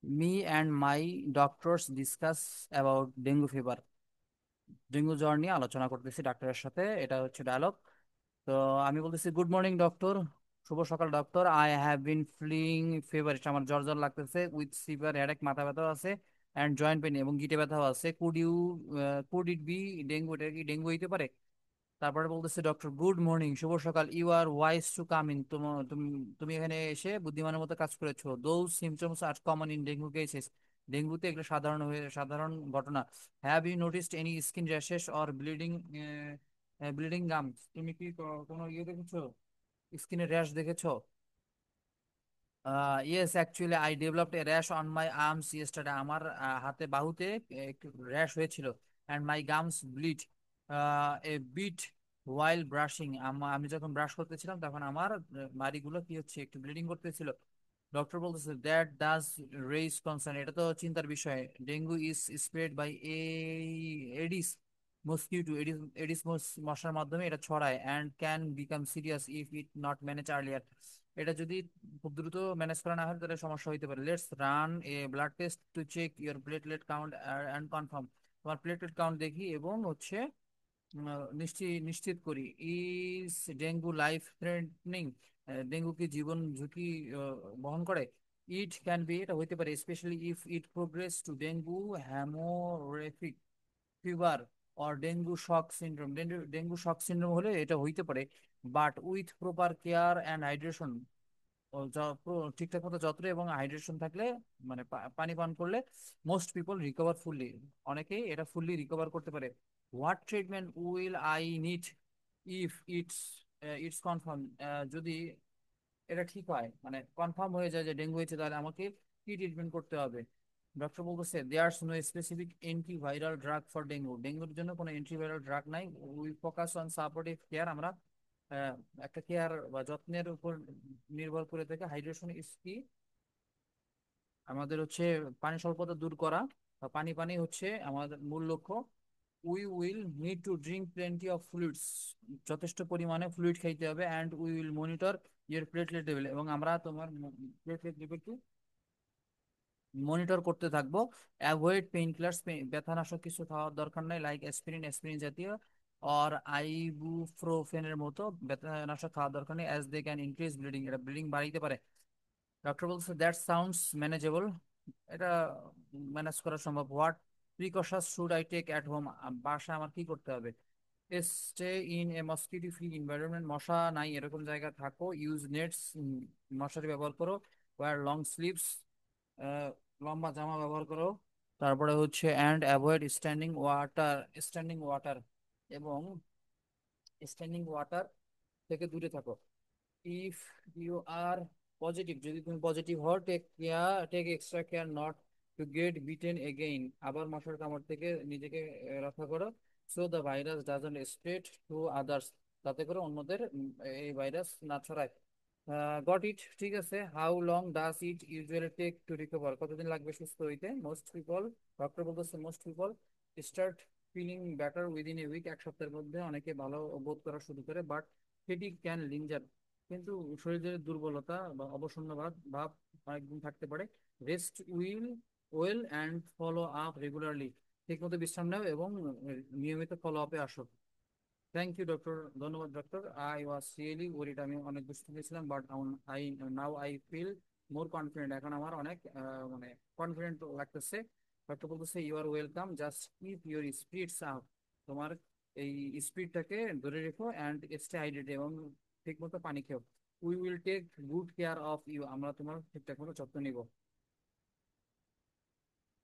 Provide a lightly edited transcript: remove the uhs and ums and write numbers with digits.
Me and my doctors discuss about dengue fever. Dengue জ্বর নিয়ে আলোচনা করতেছি ডাক্তারের সাথে, এটা হচ্ছে ডায়লগ। তো আমি বলতেছি, গুড মর্নিং ডক্টর। শুভ সকাল doctor. I have been feeling feverish, আমার জ্বর জ্বর লাগতেছে, উইথ সিভিয়ার হেডেক, মাথা ব্যথাও আছে, অ্যান্ড জয়েন্ট পেন এবং গিটে ব্যথাও আছে। Could it be dengue? এটা কি ডেঙ্গু হইতে পারে? তারপরে বলতেছে ডক্টর, গুড মর্নিং, শুভ সকাল, you are wise to come in. তুমি তুমি এখানে এসে বুদ্ধিমানের মতো কাজ করেছো। Those symptoms are common in dengue cases. ডেঙ্গুতে এগুলো সাধারণ ঘটনা। Have you noticed any skin rashes or bleeding gums? তুমি কি কোনো ইয়ে দেখেছো, স্কিনের র্যাশ দেখেছো? Yes, actually I developed a rash on my arms yesterday. আমার হাতে বাহুতে একটু র্যাশ হয়েছিল। And my gums bleed a bit while brushing. আমি যখন ব্রাশ করতেছিলাম তখন আমার মাড়িগুলো কি হচ্ছে, একটু ব্লিডিং করতেছিল। ডক্টর বলতেছে, দ্যাট ডাজ রেইজ কনসার্ন। এটা তো চিন্তার বিষয়। Dengue is spread by Aedes mosquito. Aedes মশার মাধ্যমে এটা ছড়ায়, and can become serious if it not manage earlier. এটা যদি খুব দ্রুত ম্যানেজ করা না হয় তাহলে সমস্যা হতে পারে। Let's run a blood test to check your platelet count and confirm. তোমার প্লেটলেট কাউন্ট দেখি এবং হচ্ছে নিশ্চিত করি। Is dengue life threatening? Dengue কি জীবন ঝুঁকি বহন করে? ইট ক্যান বি, এটা হইতে পারে, specially if it progress to dengue haemorrhagic fever or dengue shock syndrome. Dengue shock syndrome হলে এটা হইতে পারে, but with proper care and hydration. ঠিকঠাক মতো যত্ন এবং হাইড্রেশন থাকলে, মানে পানি পান করলে, মোস্ট পিপল রিকভার ফুললি, অনেকেই এটা ফুললি রিকভার করতে পারে। What treatment will I need if it's confirm? যদি এটা ঠিক হয়, মানে কনফার্ম হয়ে যায় যে ডেঙ্গু হয়েছে, তাহলে আমাকে কি ট্রিটমেন্ট করতে হবে? ডক্টর বলতেছে, there's no specific antiviral drug for dengue. ডেঙ্গুর জন্য কোনো অ্যান্টিভাইরাল ড্রাগ নাই। We focus on supportive care. আমরা একটা কেয়ার বা যত্নের উপর নির্ভর করে থাকে। হাইড্রেশন ইজ কি? আমাদের হচ্ছে পানি স্বল্পতা দূর করা, বা পানি পানি হচ্ছে আমাদের মূল লক্ষ্য। We will need to drink plenty of fluids. যথেষ্ট পরিমাণে ফ্লুইড খাইতে হবে। And we will monitor your platelet level, এবং আমরা তোমার প্লেটলেট লেভেলটি মনিটর করতে থাকবো। অ্যাভয়েড পেইন কিলার্স, ব্যথানাশক কিছু খাওয়ার দরকার নাই, লাইক অ্যাসপিরিন জাতীয় আর আইবুপ্রোফেনের মতো ব্যথানাশক খাওয়ার দরকার নেই, as they can increase bleeding. এটা ব্লিডিং বাড়াইতে পারে। ডক্টর বলছে, দ্যাট সাউন্ডস ম্যানেজেবল। এটা ম্যানেজ করা সম্ভব। What precautions should I take at home? বাসায় আমার কি করতে হবে? Stay in a mosquito free environment. মশা নাই এরকম জায়গা থাকো। ইউজ নেটস, মশারি ব্যবহার করো। ওয়্যার লং স্লিভস, লম্বা জামা ব্যবহার করো। তারপরে হচ্ছে অ্যান্ড অ্যাভয়েড স্ট্যান্ডিং ওয়াটার, এবং স্ট্যান্ডিং ওয়াটার থেকে দূরে থাকো। ইফ ইউ আর পজিটিভ, যদি তুমি পজিটিভ হও, take extra care not to get bitten again. আবার মশার কামড় থেকে নিজেকে রক্ষা করো। So the virus doesn't spread to others, যাতে করে অন্যদের এই ভাইরাস না ছড়ায়। গট ইট, ঠিক আছে। How long does it usually take to recover? কতদিন লাগবে সুস্থ হইতে? মোস্ট পিপল, ডক্টর বলতেছে, most people start feeling better within a week. এক সপ্তাহের মধ্যে অনেকে ভালো বোধ করা শুরু করে। বাট ফেটিক ক্যান লিঞ্জার, কিন্তু শরীরের দুর্বলতা বা অবসন্নবাদ ভাব অনেকদিন থাকতে পারে। Rest will well and follow up regularly. ঠিক মতো বিশ্রাম নাও এবং নিয়মিত ফলো আপে আসো। থ্যাংক ইউ ডক্টর, ধন্যবাদ doctor. I was really worried, আমি অনেক দুশ্চিন্তা ছিলাম, but I now I feel more confident. এখন আমার অনেক মানে কনফিডেন্ট লাগতেছে। ডক্টর বলতেছে, you are welcome, just keep your spirits up. তোমার এই স্পিডটাকে ধরে রেখো, অ্যান্ড স্টে হাইড্রেটেড, এবং ঠিক মতো পানি খেও। We will take good care of you. আমরা তোমার ঠিকঠাক মতো যত্ন নিব।